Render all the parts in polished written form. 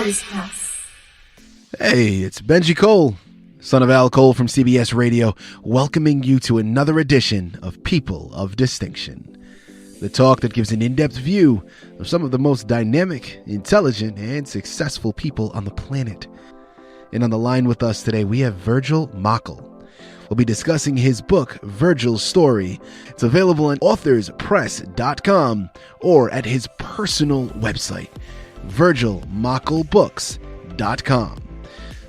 Authors Press. Hey, it's Benji Cole, son of Al Cole from CBS Radio, welcoming you to another edition of People of Distinction, the talk that gives an in-depth view of some of the most dynamic, intelligent, and successful people on the planet. And on the line with us today, we have Virgil Mochel. We'll be discussing his book, Virgils Story. It's available on authorspress.com or at his personal website, virgilmochelbooks.com.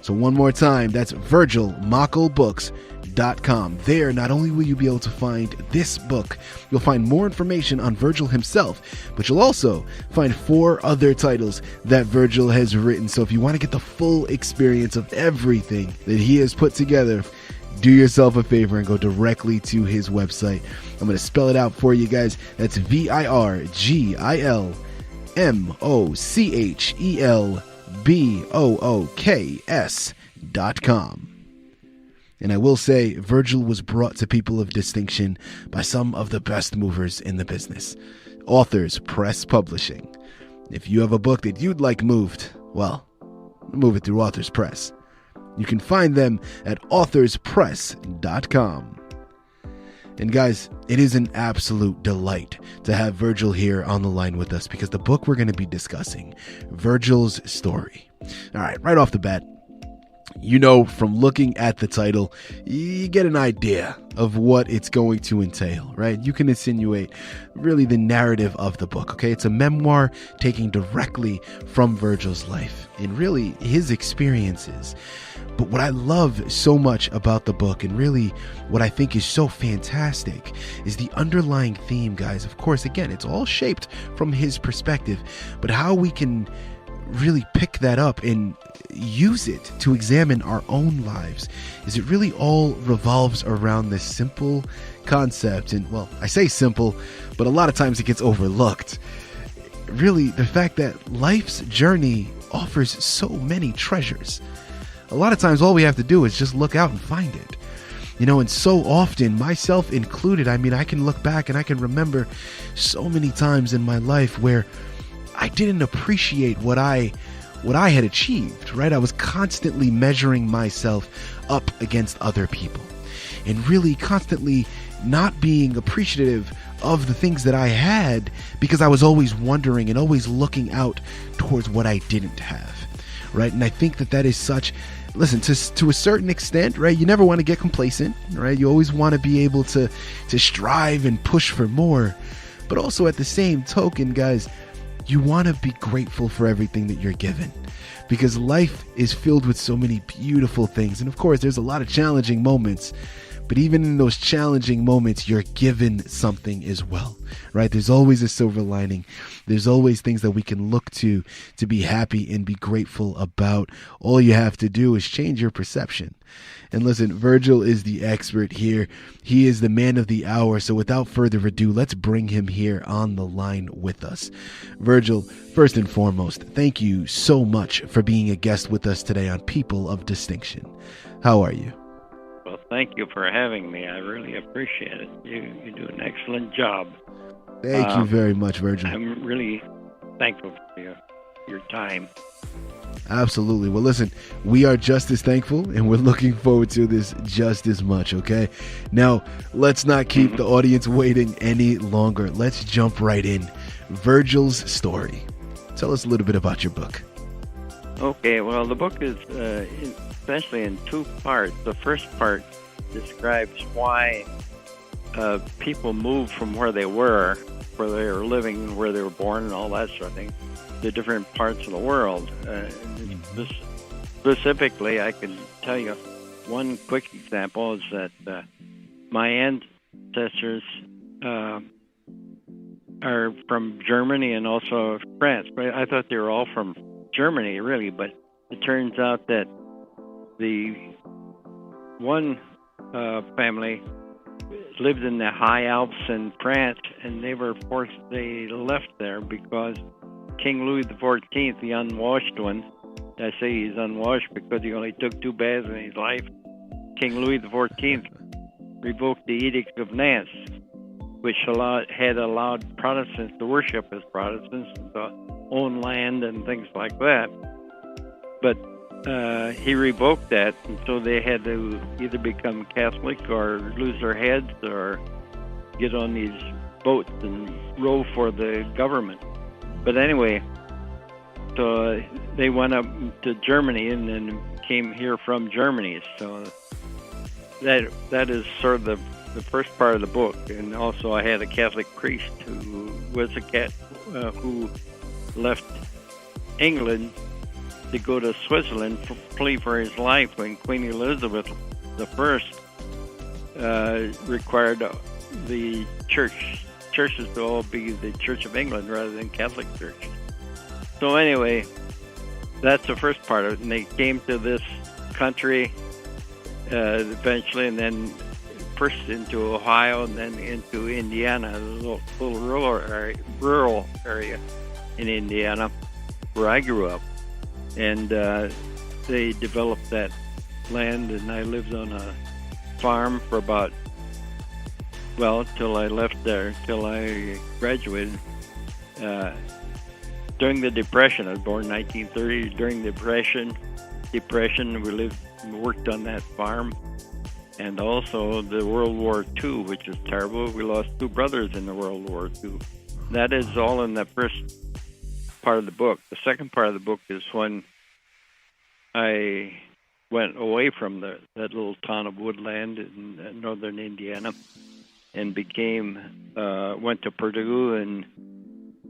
So one more time, that's virgilmochelbooks.com. There, not only will you be able to find this book, you'll find more information on Virgil himself, but you'll also find 4 other titles that Virgil has written. So if you want to get the full experience of everything that he has put together, do yourself a favor and go directly to his website. I'm going to spell it out for you guys. That's virgilmochelbooks.com. And I will say, Virgil was brought to People of Distinction by some of the best movers in the business. Authors Press Publishing. If you have a book that you'd like moved, well, move it through Authors Press. You can find them at authorspress.com. And guys, it is an absolute delight to have Virgil here on the line with us because the book we're going to be discussing, Virgils Story. All right, right off the bat, you know, from looking at the title, you get an idea of what it's going to entail, right? You can insinuate really the narrative of the book, okay? It's a memoir taking directly from Virgil's life and really his experiences. But what I love so much about the book, and really what I think is so fantastic, is the underlying theme, guys. Of course, again, it's all shaped from his perspective, but how we can really pick that up and use it to examine our own lives is it really all revolves around this simple concept. And well, I say simple, but a lot of times it gets overlooked. Really, the fact that life's journey offers so many treasures. A lot of times all we have to do is just look out and find it. You know, and so often, myself included, I mean, I can look back and I can remember so many times in my life where I didn't appreciate what I had achieved, right? I was constantly measuring myself up against other people and really constantly not being appreciative of the things that I had because I was always wondering and always looking out towards what I didn't have, right? And I think that is such, listen, to a certain extent, right? You never want to get complacent, right? You always want to be able to strive and push for more. But also at the same token, guys, you want to be grateful for everything that you're given because life is filled with so many beautiful things. And of course, there's a lot of challenging moments, but even in those challenging moments, you're given something as well, right? There's always a silver lining. There's always things that we can look to be happy and be grateful about. All you have to do is change your perception. And listen, Virgil is the expert here. He is the man of the hour. So without further ado, let's bring him here on the line with us. Virgil, first and foremost, thank you so much for being a guest with us today on People of Distinction. How are you? Well, thank you for having me. I really appreciate it. You do an excellent job. Thank you very much, Virgil. I'm really thankful for your time. Absolutely. Well, listen, we are just as thankful and we're looking forward to this just as much, okay? Now, let's not keep the audience waiting any longer. Let's jump right in. Virgil's Story. Tell us a little bit about your book. Okay, well, the book is essentially in 2 parts. The first part describes why people moved from where they were living, where they were born, and all that sort of thing, to different parts of the world. Specifically, I can tell you one quick example is that my ancestors are from Germany and also France. But I thought they were all from Germany, really, but it turns out that the one family lived in the high Alps in France, and they left there because King Louis XIV, the unwashed one, I say he's unwashed because he only took 2 baths in his life, King Louis XIV revoked the Edict of Nantes, which had allowed Protestants to worship as Protestants and to own land and things like that. but he revoked that, and so they had to either become Catholic or lose their heads or get on these boats and row for the government. But anyway, so they went up to Germany and then came here from Germany. So that is sort of the first part of the book. And also I had a Catholic priest who was who left England to go to Switzerland to flee for his life when Queen Elizabeth I required the churches to all be the Church of England rather than Catholic Church. So anyway, that's the first part of it. And they came to this country eventually, and then first into Ohio and then into Indiana, a little rural area in Indiana where I grew up. And they developed that land, and I lived on a farm for till I left there, till I graduated. During the Depression, I was born in 1930. During the Depression, we worked on that farm. And also the World War II, which is terrible. We lost 2 brothers in the World War II. That is all in the first part of the book. The second part of the book is when I went away from that little town of Woodland in northern Indiana and went to Purdue and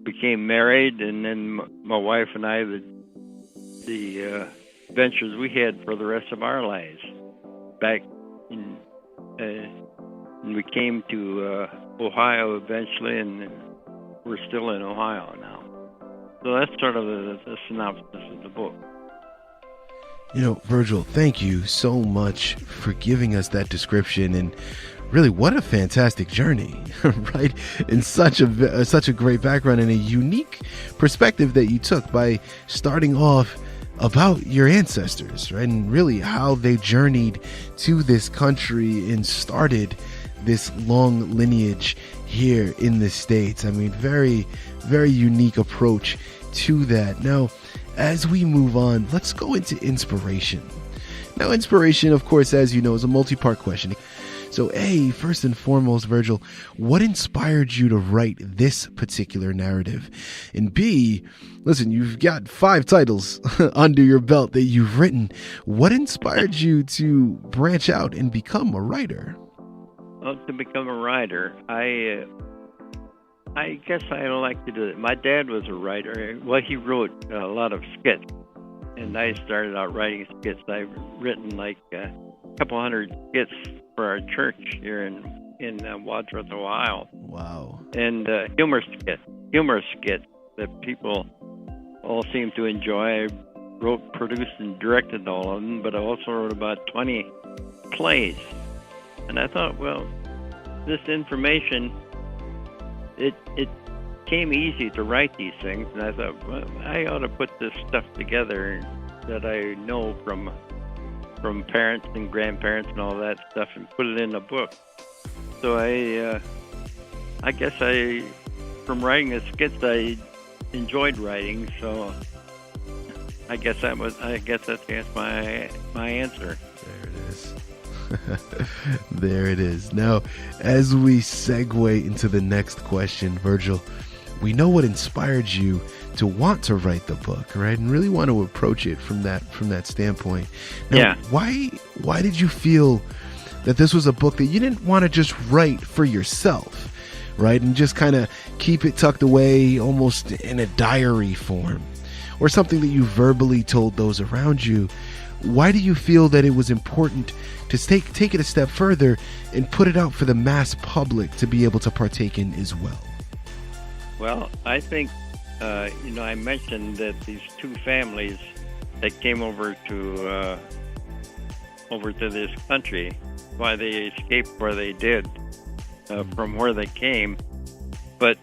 became married. And then my wife and I, the adventures we had for the rest of our lives. And we came to Ohio eventually, and we're still in Ohio now. So that's sort of the synopsis of the book. Virgil, thank you so much for giving us that description, and really, what a fantastic journey, right? And such a great background and a unique perspective that you took by starting off about your ancestors, right? And really how they journeyed to this country and started this long lineage here in the States. I mean, very, very unique approach to that. Now, as we move on, let's go into inspiration. Now, inspiration, of course, as you know, is a multi-part question. So, A, first and foremost, Virgil, what inspired you to write this particular narrative? And B, listen, you've got 5 titles under your belt that you've written. What inspired you to branch out and become a writer? Well, to become a writer, I guess I like to do it. My dad was a writer. Well, he wrote a lot of skits, and I started out writing skits. I've written like a couple hundred skits for our church here in Wadsworth, Ohio. Wow. And humorous skits that people all seem to enjoy. I wrote, produced, and directed all of them, but I also wrote about 20 plays. And I thought, well, this information, it came easy to write these things, and I thought, well, I ought to put this stuff together that I know from parents and grandparents and all that stuff and put it in a book. So I guess from writing the skits, I enjoyed writing. So I guess that's my answer. There it is. There it is. Now, as we segue into the next question, Virgil, we know what inspired you to want to write the book, right? And really want to approach it from that standpoint. Now, yeah. Why did you feel that this was a book that you didn't want to just write for yourself, right? And just kind of keep it tucked away almost in a diary form or something that you verbally told those around you. Why do you feel that it was important to take it a step further and put it out for the mass public to be able to partake in as well? Well, I think, I mentioned that these 2 families that came over to this country, why they escaped where they did from where they came. But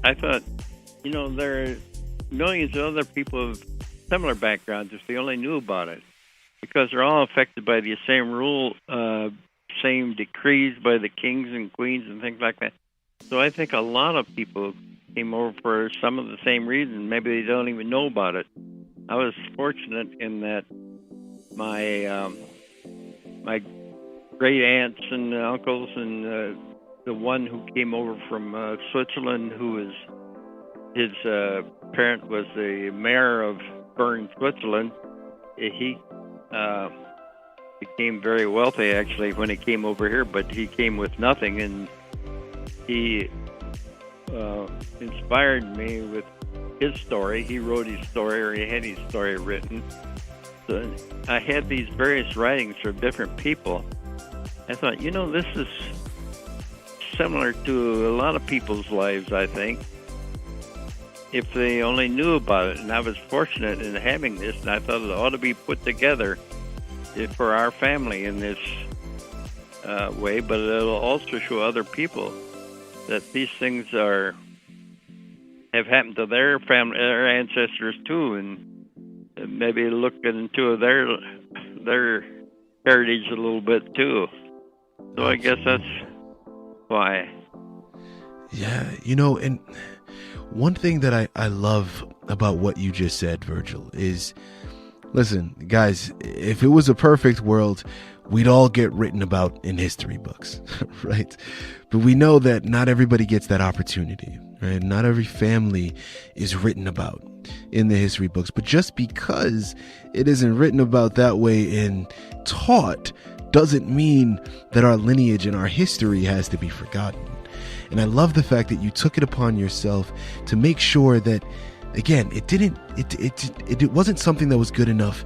I thought, there are millions of other people of similar backgrounds if they only knew about it, because they're all affected by the same decrees by the kings and queens and things like that. So I think a lot of people came over for some of the same reasons. Maybe they don't even know about it. I was fortunate in that my my great aunts and uncles and the one who came over from Switzerland, who was his parent was the mayor of Bern, Switzerland. He became very wealthy actually when he came over here, but he came with nothing, and he inspired me with his story. He wrote his story, or he had his story written. So I had these various writings from different people. I thought, this is similar to a lot of people's lives, I think, if they only knew about it. And I was fortunate in having this, and I thought it ought to be put together for our family in this way, but it'll also show other people that these things have happened to their family, their ancestors too, and maybe look into their heritage a little bit too. So I guess that's why. Yeah, and one thing that I love about what you just said, Virgil, is, listen, guys, if it was a perfect world, we'd all get written about in history books, right? But we know that not everybody gets that opportunity, right? Not every family is written about in the history books. But just because it isn't written about that way and taught doesn't mean that our lineage and our history has to be forgotten. And I love the fact that you took it upon yourself to make sure that, again, it wasn't something that was good enough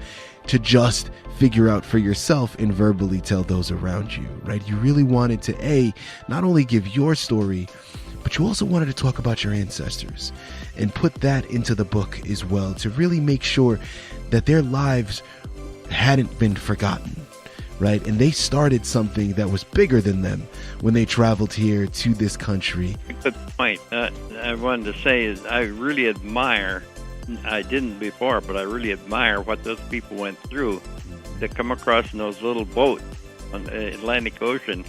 to just figure out for yourself and verbally tell those around you, right? You really wanted to, not only give your story, but you also wanted to talk about your ancestors and put that into the book as well, to really make sure that their lives hadn't been forgotten, right? And they started something that was bigger than them when they traveled here to this country. Good point. I wanted to say is I really admire, I didn't before, but I really admire what those people went through to come across in those little boats on the Atlantic Ocean.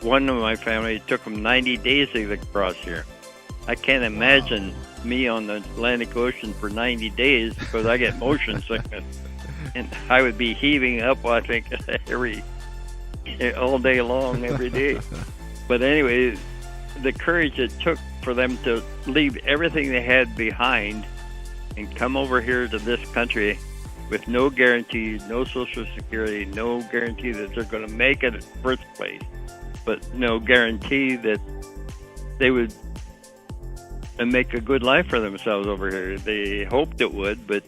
One of my family, took them 90 days to get across here. I can't imagine me on the Atlantic Ocean for 90 days because I get motion sickness. And I would be heaving up, I think, all day long, every day. But anyway, the courage it took for them to leave everything they had behind and come over here to this country with no guarantee, no Social Security, no guarantee that they're going to make it in the first place, but no guarantee that they would make a good life for themselves over here. They hoped it would, but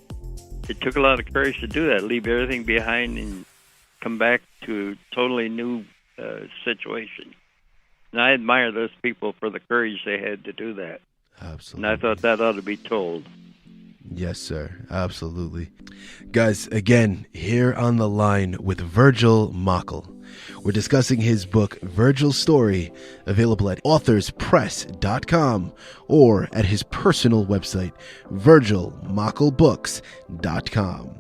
it took a lot of courage to do that, leave everything behind and come back to a totally new situation. And I admire those people for the courage they had to do that. Absolutely. And I thought that ought to be told. Yes, sir. Absolutely. Guys, again, here on the line with Virgil Mochel. We're discussing his book, Virgils Story, available at authorspress.com or at his personal website, virgilmochelbooks.com.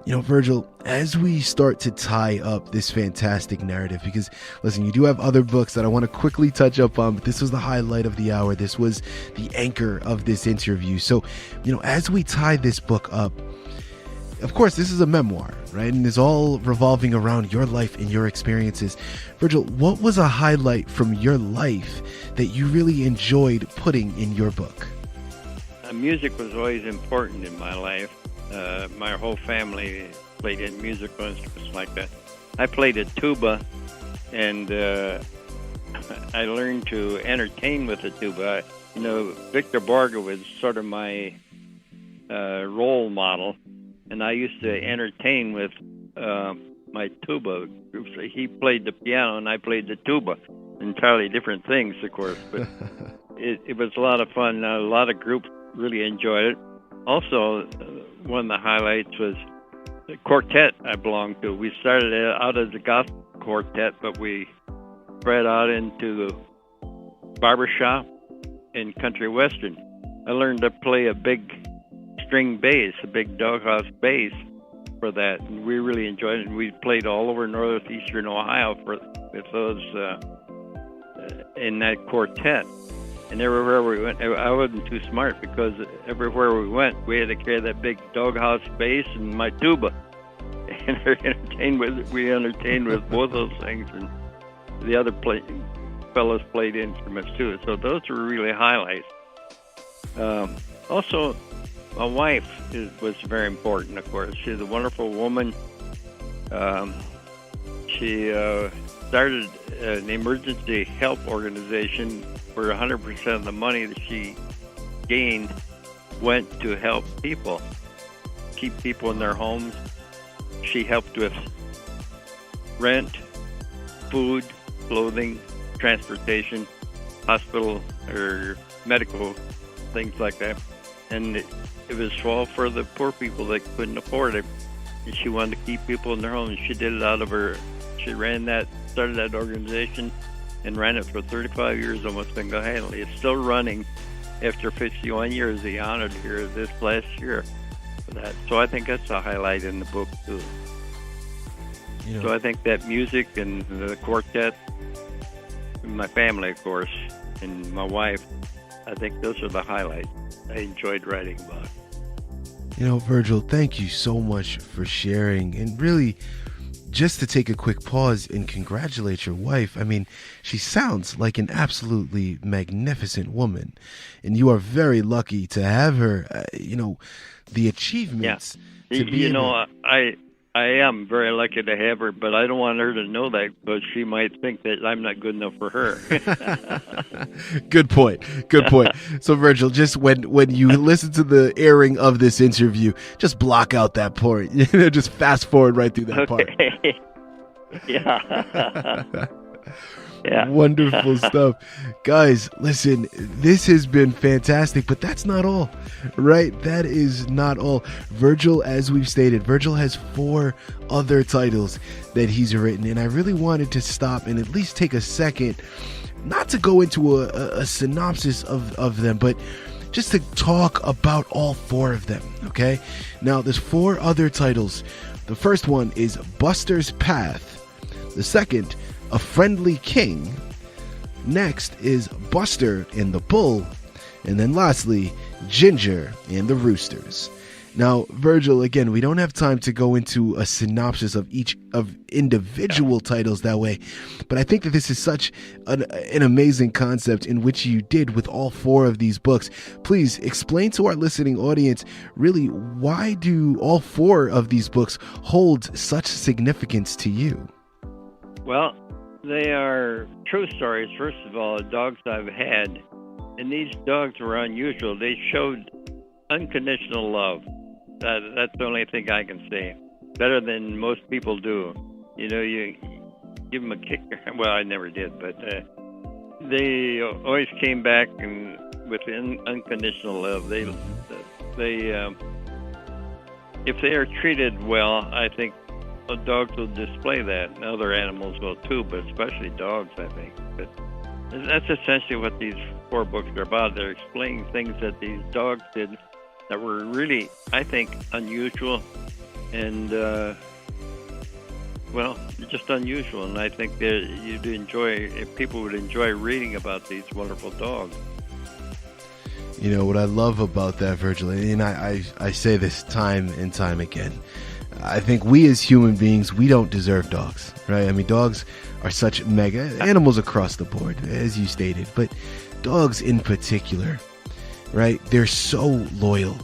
Virgil, as we start to tie up this fantastic narrative, because, listen, you do have other books that I want to quickly touch up on, but this was the highlight of the hour. This was the anchor of this interview. So, as we tie this book up, of course, this is a memoir, right? And it's all revolving around your life and your experiences. Virgil, what was a highlight from your life that you really enjoyed putting in your book? Music was always important in my life. My whole family played musical instruments like that. I played a tuba, and I learned to entertain with the tuba. Victor Borge was sort of my role model, and I used to entertain with my tuba. He played the piano, and I played the tuba. Entirely different things, of course, but it was a lot of fun. A lot of groups really enjoyed it. Also, one of the highlights was the quartet I belonged to. We started out as a gospel quartet, but we spread out into barbershop and country western. I learned to play a big string bass, a big doghouse bass for that, and we really enjoyed it. And we played all over northeastern Ohio with those in that quartet. And everywhere we went, I wasn't too smart because everywhere we went, we had to carry that big doghouse bass and my tuba. And we entertained with both those things, and the other fellows played instruments too. So those were really highlights. Also, my wife was very important, of course. She's a wonderful woman. She started an emergency help organization where 100% of the money that she gained went to help people, keep people in their homes. She helped with rent, food, clothing, transportation, hospital or medical things like that. And it was all for the poor people that couldn't afford it. And she wanted to keep people in their homes. She did it out of her. She started that organization and ran it for 35 years almost single-handedly. It's still running after 51 years. He honored her this last year for that. So I think that's a highlight in the book, too. So I think that music and the quartet, and my family, of course, and my wife, I think those are the highlights I enjoyed writing about. Virgil, thank you so much for sharing, and really just to take a quick pause and congratulate your wife. I mean, she sounds like an absolutely magnificent woman, and you are very lucky to have her. The achievements. Yeah. I am very lucky to have her, but I don't want her to know that because she might think that I'm not good enough for her. Good point. So, Virgil, just when you listen to the airing of this interview, just block out that part. Just fast forward right through that part. Yeah. Yeah. Wonderful stuff. Guys, listen, this has been fantastic, but that's not all, right? That is not all. Virgil, as we've stated, Virgil has 4 other titles that he's written, and I really wanted to stop and at least take a second, not to go into a synopsis of them, but just to talk about all 4 of them, okay? Now, there's 4 other titles. The first one is Buster's Path. The second, A Friendly King. Next is Buster and the Bull. And then lastly, Ginger and the Roosters. Now, Virgil, again, we don't have time to go into a synopsis of each of individual titles that way, but I think that this is such an amazing concept in which you did with all 4 of these books. Please explain to our listening audience, really, why do all 4 of these books hold such significance to you? Well, they are true stories, first of all, of dogs I've had. And these dogs were unusual. They showed unconditional love. That's the only thing I can say. Better than most people do. You give them a kick. Well, I never did, but they always came back and with unconditional love. They if they are treated well, I think dogs will display that, and other animals will too, but especially dogs, I think. But that's essentially what these 4 books are about. They're explaining things that these dogs did that were really, I think, unusual and, just unusual. And I think that people would enjoy reading about these wonderful dogs. What I love about that, Virgil, and I say this time and time again, I think we as human beings, we don't deserve dogs, right? I mean, dogs are such mega animals across the board, as you stated, but dogs in particular, right? They're so loyal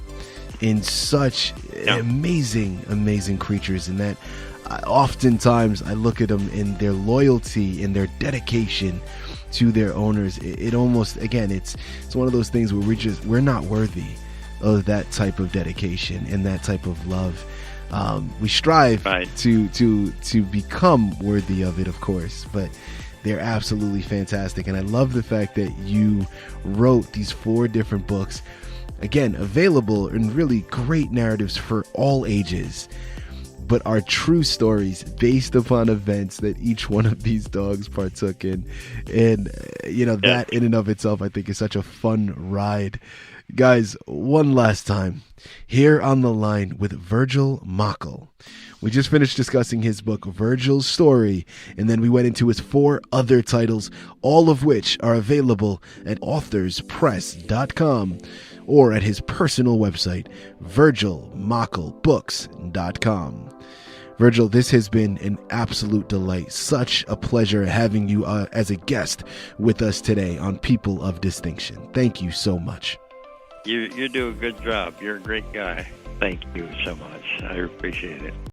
and such amazing creatures, and that oftentimes I look at them and their loyalty and their dedication to their owners. It almost, again, it's one of those things where we're not worthy of that type of dedication and that type of love. We strive to become worthy of it, of course, but they're absolutely fantastic. And I love the fact that you wrote these 4 different books, again, available and really great narratives for all ages. but are true stories based upon events that each one of these dogs partook in. And, that in and of itself, I think, is such a fun ride. Guys, one last time, here on the line with Virgil Mochel. We just finished discussing his book, Virgils Story, and then we went into his 4 other titles, all of which are available at authorspress.com or at his personal website, virgilmochelbooks.com. Virgil, this has been an absolute delight. Such a pleasure having you as a guest with us today on People of Distinction. Thank you so much. You do a good job. You're a great guy. Thank you so much. I appreciate it.